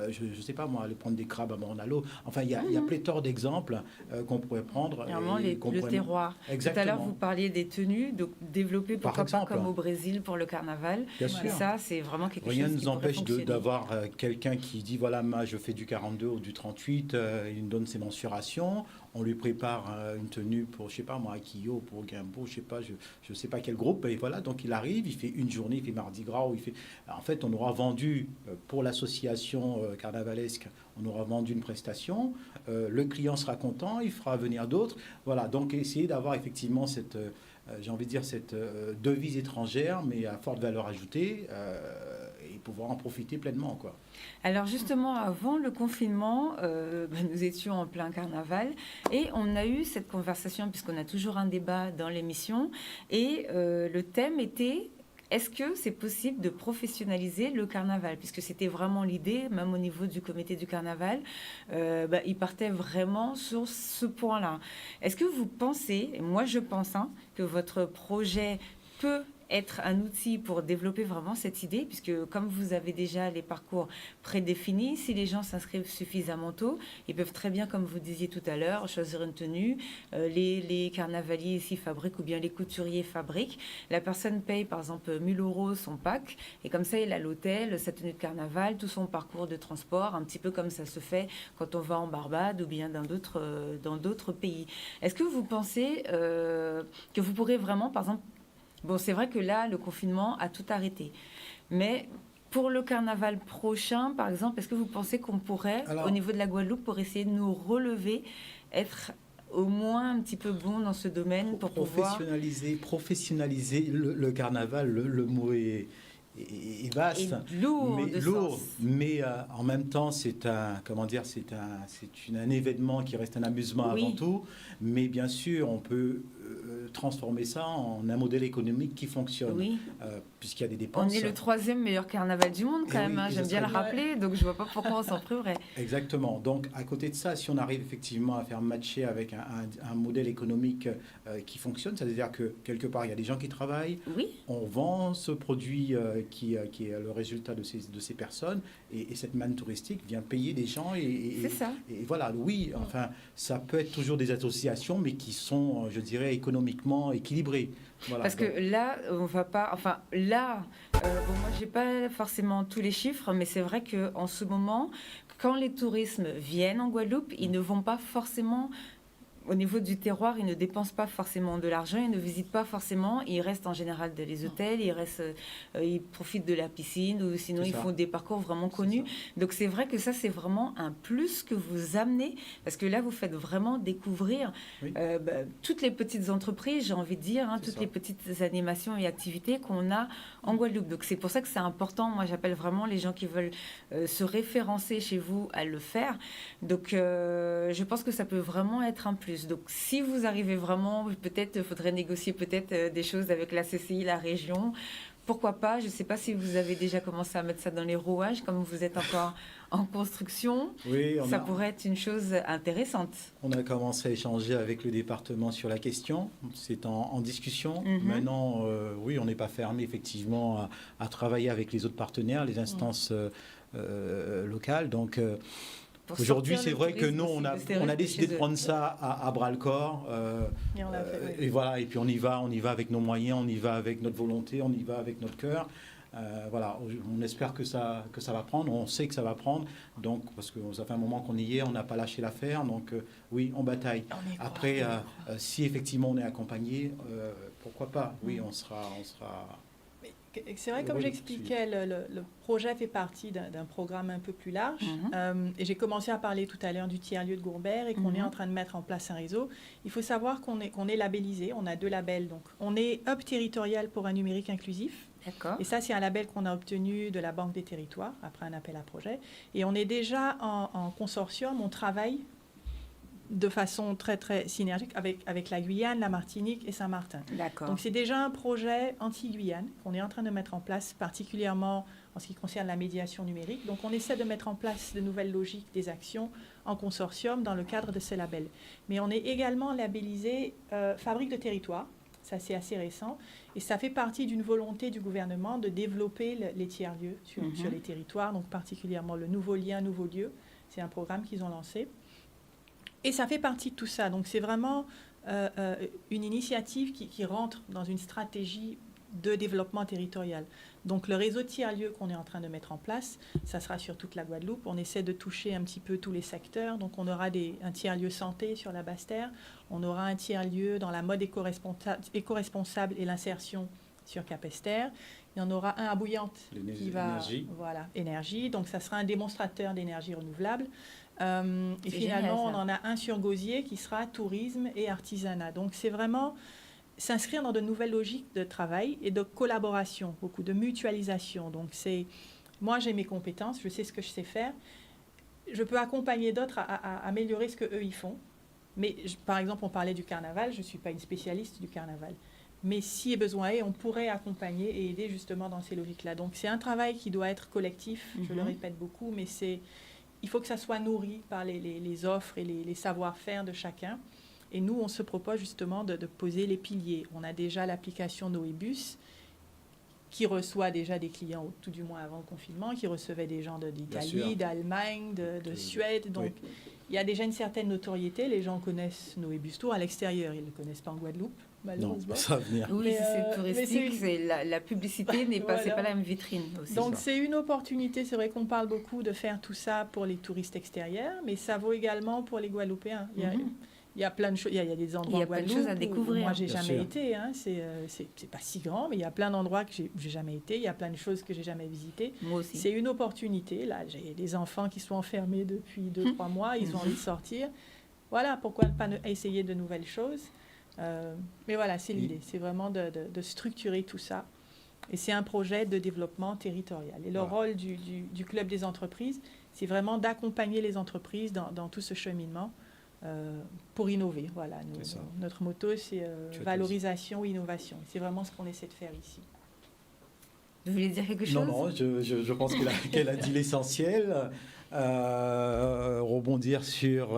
je ne sais pas moi, aller prendre des crabes à Mornalo. Enfin, il y a pléthore d'exemples qu'on pourrait prendre. Vraiment, le terroir. Exactement. Tout à l'heure, vous parliez des tenues, donc développer pourquoi pas comme au Brésil pour le carnaval. Bien sûr. Et ça, c'est vraiment quelque Rien chose qui ne nous empêche pourrait d'avoir quelqu'un qui dit, voilà, moi, je fais du 42 ou du 38, il nous donne ses mensurations. On lui prépare une tenue pour, je sais pas moi, Akio, pour Gimbo, je sais pas quel groupe. Et voilà, donc il arrive, il fait une journée, il fait Mardi Gras. En fait, on aura vendu pour l'association carnavalesque, on aura vendu une prestation. Le client sera content, il fera venir d'autres. Voilà, donc essayer d'avoir effectivement cette, j'ai envie de dire, cette devise étrangère, mais à forte valeur ajoutée, et pouvoir en profiter pleinement, quoi. Alors justement, avant le confinement, nous étions en plein carnaval et on a eu cette conversation, puisqu'on a toujours un débat dans l'émission, et le thème était: est-ce que c'est possible de professionnaliser le carnaval? Puisque c'était vraiment l'idée, même au niveau du comité du carnaval, il partait vraiment sur ce point-là. Est-ce que vous pensez, et moi je pense, que votre projet peut être un outil pour développer vraiment cette idée, puisque comme vous avez déjà les parcours prédéfinis, si les gens s'inscrivent suffisamment tôt, ils peuvent très bien, comme vous disiez tout à l'heure, choisir une tenue. Les carnavaliers ici fabriquent, ou bien les couturiers fabriquent. La personne paye par exemple 1 000 € son pack, et comme ça il a l'hôtel, sa tenue de carnaval, tout son parcours de transport, un petit peu comme ça se fait quand on va en Barbade ou bien dans d'autres pays. Est-ce que vous pensez que vous pourrez vraiment, par exemple, bon, c'est vrai que là, le confinement a tout arrêté. Mais pour le carnaval prochain, par exemple, est-ce que vous pensez qu'on pourrait, au niveau de la Guadeloupe, pour essayer de nous relever, être au moins un petit peu bon dans ce domaine pour professionnaliser le carnaval, le mot est vaste, mais en même temps c'est un événement qui reste un amusement avant tout, mais bien sûr on peut transformer ça en un modèle économique qui fonctionne, puisqu'il y a des dépenses. On est le 3e meilleur carnaval du monde quand même, j'aime bien le rappeler, donc je vois pas pourquoi on s'en priverait. Exactement, donc à côté de ça, si on arrive effectivement à faire matcher avec un modèle économique qui fonctionne, c'est-à-dire que quelque part il y a des gens qui travaillent, on vend ce produit qui est le résultat de ces personnes. Et cette manne touristique vient payer des gens. C'est ça. Et voilà, oui, enfin, ça peut être toujours des associations, mais qui sont, je dirais, économiquement équilibrées. Voilà, Parce que là, on va pas. Enfin, là, moi, j'ai pas forcément tous les chiffres, mais c'est vrai qu'en ce moment, quand les touristes viennent en Guadeloupe, ils ne vont pas forcément. Au niveau du terroir, ils ne dépensent pas forcément de l'argent, ils ne visitent pas forcément, ils restent en général dans les hôtels, ils profitent de la piscine ou sinon ils font des parcours vraiment connus. Donc c'est vrai que ça, c'est vraiment un plus que vous amenez parce que là, vous faites vraiment découvrir toutes les petites entreprises, j'ai envie de dire, toutes les petites animations et activités qu'on a en Guadeloupe. Donc c'est pour ça que c'est important. Moi, j'appelle vraiment les gens qui veulent se référencer chez vous à le faire. Donc je pense que ça peut vraiment être un plus. Donc, si vous arrivez vraiment, peut-être, il faudrait négocier peut-être des choses avec la CCI, la région. Pourquoi pas? Je ne sais pas si vous avez déjà commencé à mettre ça dans les rouages, comme vous êtes encore en construction. Oui, ça pourrait être une chose intéressante. On a commencé à échanger avec le département sur la question. C'est en discussion. Maintenant, oui, on n'est pas fermé effectivement à travailler avec les autres partenaires, les instances locales. Donc, aujourd'hui, c'est vrai que nous, on a décidé de prendre ça à bras-le-corps. Et voilà, et puis on y va avec nos moyens, on y va avec notre volonté, on y va avec notre cœur. Voilà, on espère que ça va prendre, on sait que ça va prendre, donc, parce que ça fait un moment qu'on y est, on n'a pas lâché l'affaire, donc oui, on bataille. Après, si effectivement on est accompagné, pourquoi pas? Oui, on sera C'est vrai, comme j'expliquais, le projet fait partie d'un programme un peu plus large. Et j'ai commencé à parler tout à l'heure du tiers-lieu de Gourbert et qu'on est en train de mettre en place un réseau. Il faut savoir qu'on est labellisé. On a 2 labels. Donc, on est Hub territorial pour un numérique inclusif. D'accord. Et ça, c'est un label qu'on a obtenu de la Banque des territoires après un appel à projet. Et on est déjà en consortium. On travaille de façon très, très synergique avec la Guyane, la Martinique et Saint-Martin. D'accord. Donc, c'est déjà un projet anti-Guyane qu'on est en train de mettre en place, particulièrement en ce qui concerne la médiation numérique. Donc, on essaie de mettre en place de nouvelles logiques des actions en consortium dans le cadre de ce label. Mais on est également labellisé Fabrique de territoire. Ça, c'est assez récent. Et ça fait partie d'une volonté du gouvernement de développer les tiers-lieux sur les territoires, donc particulièrement le nouveau lien, nouveau lieu. C'est un programme qu'ils ont lancé. Et ça fait partie de tout ça. Donc, c'est vraiment une initiative qui rentre dans une stratégie de développement territorial. Donc, le réseau tiers-lieux qu'on est en train de mettre en place, ça sera sur toute la Guadeloupe. On essaie de toucher un petit peu tous les secteurs. Donc, on aura un tiers-lieu santé sur la Basse-Terre. On aura un tiers-lieu dans la mode éco-responsable et l'insertion sur Capesterre. Il y en aura un à Bouillante qui va... Énergie. Voilà, énergie. Donc, ça sera un démonstrateur d'énergie renouvelable. Et finalement, génial, on en a un sur Gosier qui sera tourisme et artisanat. Donc, c'est vraiment s'inscrire dans de nouvelles logiques de travail et de collaboration, beaucoup de mutualisation. Donc, moi, j'ai mes compétences, je sais ce que je sais faire. Je peux accompagner d'autres à améliorer ce qu'eux, ils font. Mais, par exemple, on parlait du carnaval, je ne suis pas une spécialiste du carnaval. Mais si besoin est, on pourrait accompagner et aider justement dans ces logiques-là. Donc, c'est un travail qui doit être collectif, je le répète beaucoup, mais il faut que ça soit nourri par les offres et les savoir-faire de chacun. Et nous, on se propose justement de poser les piliers. On a déjà l'application Noébus qui reçoit déjà des clients, tout du moins avant le confinement, qui recevait des gens d'Italie, d'Allemagne, de Suède. Donc, il y a déjà une certaine notoriété. Les gens connaissent Noébus Tour à l'extérieur. Ils ne le connaissent pas en Guadeloupe, malheureusement. Non, ça va venir. Oui, c'est touristique. La publicité n'est pas, c'est pas la même vitrine aussi. Donc, c'est une opportunité. C'est vrai qu'on parle beaucoup de faire tout ça pour les touristes extérieurs, mais ça vaut également pour les Guadeloupéens. Il y a plein de choses. Il y a des endroits en Guadeloupe à découvrir. Moi, j'ai jamais été. C'est pas si grand, mais il y a plein d'endroits que j'ai jamais été. Il y a plein de choses que j'ai jamais visitées. Moi aussi. C'est une opportunité. Là, j'ai des enfants qui sont enfermés depuis 2-3 mois. Ils ont envie de sortir. Voilà, pourquoi ne pas essayer de nouvelles choses. Mais voilà, c'est l'idée. C'est vraiment de structurer tout ça. Et c'est un projet de développement territorial. Et le rôle du Club des entreprises, c'est vraiment d'accompagner les entreprises dans tout ce cheminement. Pour innover. Voilà, notre motto, c'est valorisation, innovation. C'est vraiment ce qu'on essaie de faire ici. Vous voulez dire quelque chose? Non, je pense qu'elle a dit l'essentiel. Rebondir sur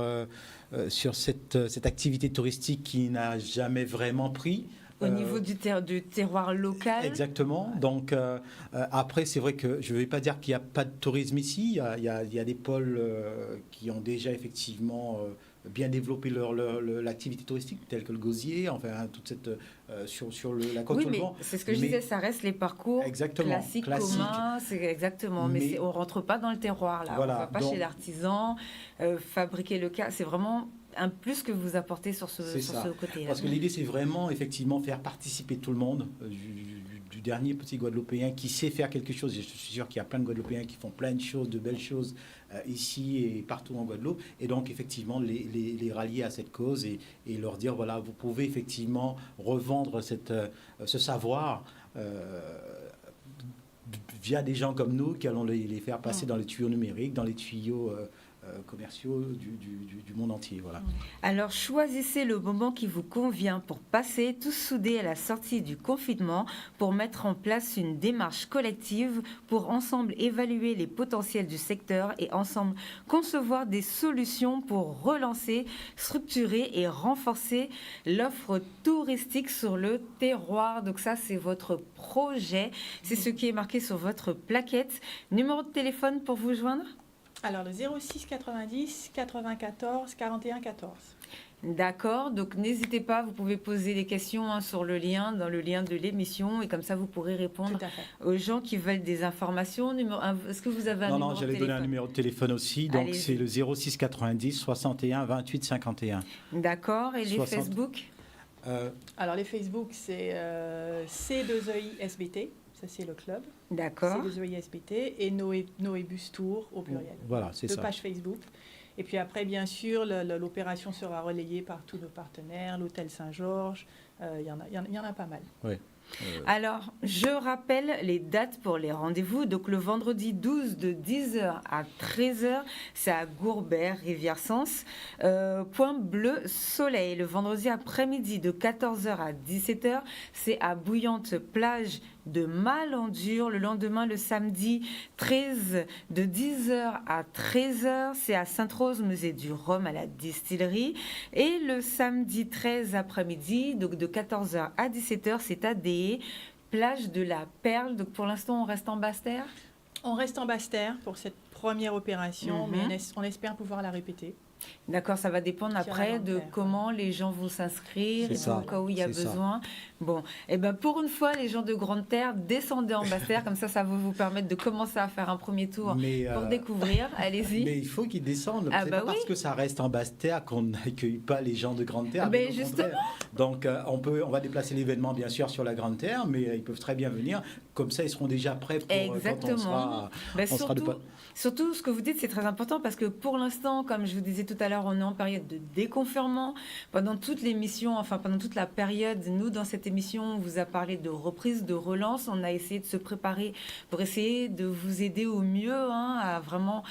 cette activité touristique qui n'a jamais vraiment pris. Au niveau du terroir local. Exactement. Donc, après, c'est vrai que je ne vais pas dire qu'il n'y a pas de tourisme ici. Il y a des pôles qui ont déjà effectivement bien développé l'activité touristique, telle que le Gosier, enfin, toute cette, sur la côte Oui, sur le mais vent. c'est ce que je disais, ça reste les parcours classiques, communs, c'est exactement. Mais on ne rentre pas dans le terroir, là. Voilà, on ne va pas chez l'artisan, fabriquer le cas. C'est vraiment un plus que vous apportez sur ce côté-là. Parce que l'idée, c'est vraiment, effectivement, faire participer tout le monde, du dernier petit Guadeloupéen qui sait faire quelque chose. Je suis sûr qu'il y a plein de Guadeloupéens qui font plein de choses, de belles choses ici et partout en Guadeloupe. Et donc, effectivement, les rallier à cette cause et leur dire, voilà, vous pouvez effectivement revendre ce savoir via des gens comme nous qui allons les faire passer dans les tuyaux numériques, dans les tuyaux commerciaux du monde entier. Voilà. Alors, choisissez le moment qui vous convient pour passer tous soudés à la sortie du confinement, pour mettre en place une démarche collective, pour ensemble évaluer les potentiels du secteur et ensemble concevoir des solutions pour relancer, structurer et renforcer l'offre touristique sur le terroir. Donc ça, c'est votre projet. C'est ce qui est marqué sur votre plaquette. Numéro de téléphone pour vous joindre ? Alors, le 06 90 94 41 14. D'accord, donc n'hésitez pas, vous pouvez poser des questions sur le lien, dans le lien de l'émission, et comme ça vous pourrez répondre aux gens qui veulent des informations. Est-ce que vous avez un numéro de téléphone ? Non, j'allais donner un numéro de téléphone aussi, donc c'est le 06 90 61 28 51. D'accord, et les Facebook ? Alors les Facebook, c'est C2EI SBT. Ça, c'est le club. D'accord. C'est les OISBT et Noé Bus Tour au pluriel. Voilà, c'est ça. Deux pages Facebook. Et puis après, bien sûr, l'opération sera relayée par tous nos partenaires, l'Hôtel Saint-Georges. Il y en a pas mal. Oui. Alors, je rappelle les dates pour les rendez-vous. Donc, le vendredi 12 de 10h à 13h, c'est à Gourbert, Rivière-Sens, Point Bleu Soleil. Le vendredi après-midi de 14h à 17h, c'est à Bouillante Plage de Malandure. Le lendemain, le samedi 13 de 10h à 13h, c'est à Sainte-Rose, musée du Rhum à la distillerie. Et le samedi 13 après-midi, donc de 14h à 17h, c'est à Déé, plage de la Perle. Donc pour l'instant, on reste en Basse-Terre ? On reste en Basse-Terre pour cette première opération, mais on espère pouvoir la répéter. D'accord, ça va dépendre après de comment les gens vont s'inscrire, au cas où il y a besoin. Bon, et ben pour une fois, les gens de Grande Terre, descendez en Basse-Terre, comme ça va vous permettre de commencer à faire un premier tour pour découvrir. Allez-y. Mais il faut qu'ils descendent. C'est pas parce que ça reste en Basse-Terre qu'on n'accueille pas les gens de Grande Terre. Mais justement. Donc on va déplacer l'événement bien sûr sur la Grande Terre, mais ils peuvent très bien venir. Comme ça, ils seront déjà prêts pour Exactement. Surtout, ce que vous dites, c'est très important parce que pour l'instant, comme je vous disais tout à l'heure, on est en période de déconfinement. Pendant toute l'émission, pendant toute la période, nous, dans cette émission, on vous a parlé de reprise, de relance. On a essayé de se préparer pour essayer de vous aider au mieux à vraiment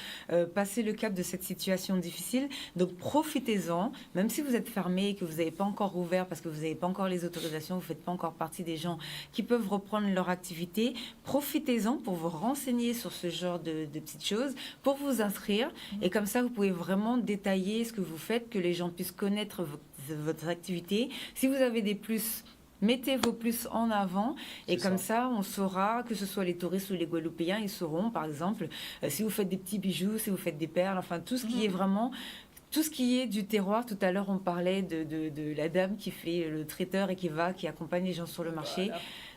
passer le cap de cette situation difficile. Donc, profitez-en, même si vous êtes fermé et que vous n'avez pas encore ouvert parce que vous n'avez pas encore les autorisations, vous ne faites pas encore partie des gens qui peuvent reprendre leur activité. Profitez-en pour vous renseigner sur ce genre de petites choses, pour vous inscrire. Et comme ça, vous pouvez vraiment détailler ce que vous faites, que les gens puissent connaître votre activité. Si vous avez des plus, mettez vos plus en avant. Et comme ça, on saura, que ce soit les touristes ou les Guadeloupéens, ils sauront, par exemple, si vous faites des petits bijoux, si vous faites des perles, tout ce qui est vraiment... Tout ce qui est du terroir. Tout à l'heure, on parlait de la dame qui fait le traiteur et qui accompagne les gens sur le marché.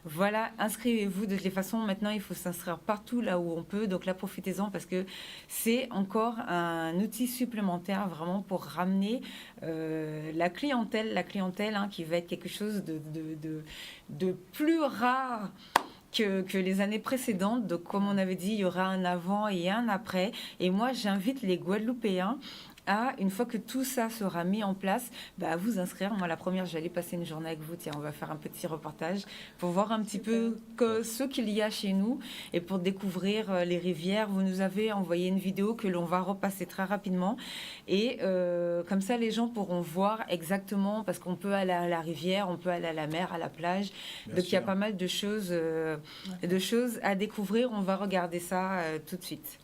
Voilà, inscrivez-vous. De toute façon, maintenant, il faut s'inscrire partout là où on peut. Donc là, profitez-en parce que c'est encore un outil supplémentaire vraiment pour ramener la clientèle qui va être quelque chose de plus rare que les années précédentes. Donc, comme on avait dit, il y aura un avant et un après. Et moi, j'invite les Guadeloupéens à, une fois que tout ça sera mis en place, à vous inscrire. Moi, la première, j'allais passer une journée avec vous. Tiens, on va faire un petit reportage pour voir un petit peu ce qu'il y a chez nous et pour découvrir les rivières. Vous nous avez envoyé une vidéo que l'on va repasser très rapidement. Et comme ça, les gens pourront voir exactement, parce qu'on peut aller à la rivière, on peut aller à la mer, à la plage. Donc, il y a pas mal de choses à découvrir. On va regarder ça tout de suite.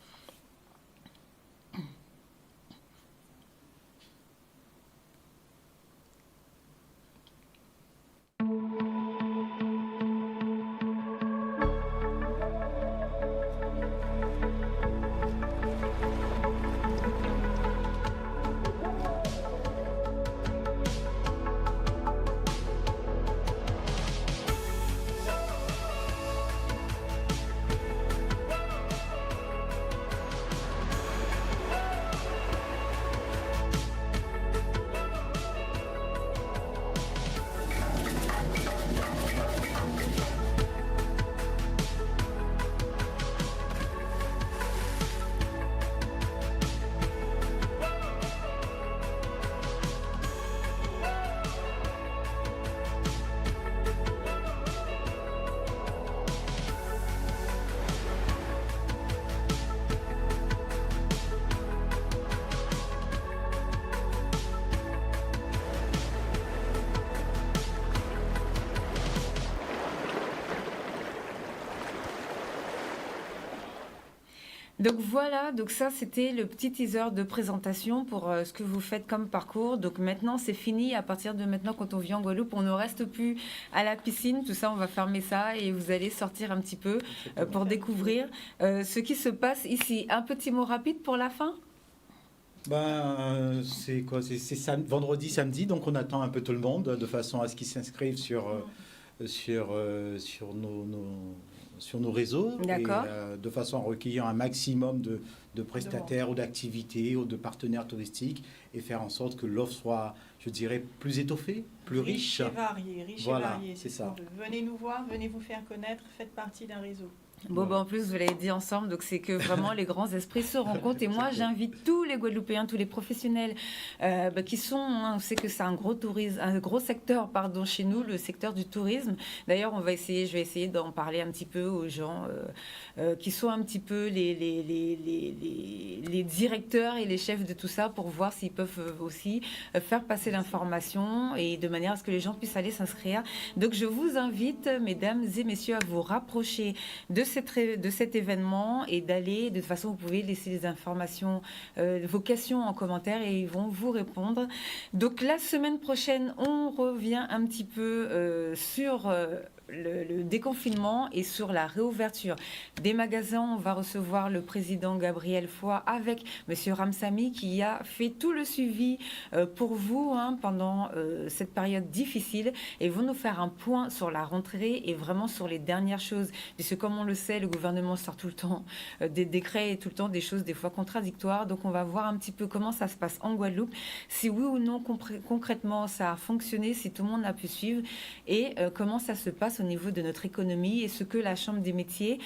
Donc voilà, donc ça c'était le petit teaser de présentation pour ce que vous faites comme parcours. Donc maintenant c'est fini, à partir de maintenant quand on vient en Guadeloupe, on ne reste plus à la piscine, tout ça on va fermer ça et vous allez sortir un petit peu pour découvrir ce qui se passe ici. Un petit mot rapide pour la fin? C'est quoi? Vendredi, samedi, donc on attend un peu tout le monde de façon à ce qu'ils s'inscrivent sur nos réseaux, et de façon à recueillir un maximum de prestataires ou d'activités ou de partenaires touristiques et faire en sorte que l'offre soit, je dirais, plus étoffée, plus riche. Riche et variée, c'est ça. Venez nous voir, venez vous faire connaître, faites partie d'un réseau. Bon, en plus, vous l'avez dit ensemble, donc c'est que vraiment les grands esprits se rencontrent. Et moi, j'invite tous les Guadeloupéens, tous les professionnels qui sont, on sait que c'est un gros secteur, chez nous, le secteur du tourisme. D'ailleurs, je vais essayer d'en parler un petit peu aux gens qui sont un petit peu les directeurs et les chefs de tout ça pour voir s'ils peuvent aussi faire passer l'information et de manière à ce que les gens puissent aller s'inscrire. Donc, je vous invite, mesdames et messieurs, à vous rapprocher de cet événement et d'aller, de toute façon vous pouvez laisser les informations, vos questions en commentaire et ils vont vous répondre. Donc la semaine prochaine on revient un petit peu sur le déconfinement et sur la réouverture des magasins. On va recevoir le président Gabriel Foy avec monsieur Ramsamy qui a fait tout le suivi pour vous pendant cette période difficile et vont nous faire un point sur la rentrée et vraiment sur les dernières choses, puisque comme on le sait, le gouvernement sort tout le temps des décrets et tout le temps des choses des fois contradictoires. Donc on va voir un petit peu comment ça se passe en Guadeloupe, si oui ou non concrètement ça a fonctionné, si tout le monde a pu suivre et comment ça se passe au niveau de notre économie et ce que la Chambre des métiers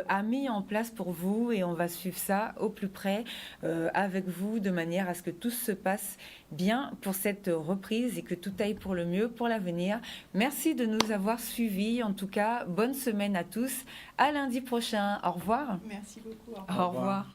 a mis en place pour vous. Et on va suivre ça au plus près avec vous de manière à ce que tout se passe bien pour cette reprise et que tout aille pour le mieux pour l'avenir. Merci de nous avoir suivis. En tout cas, bonne semaine à tous. À lundi prochain. Au revoir. Merci beaucoup. Au revoir.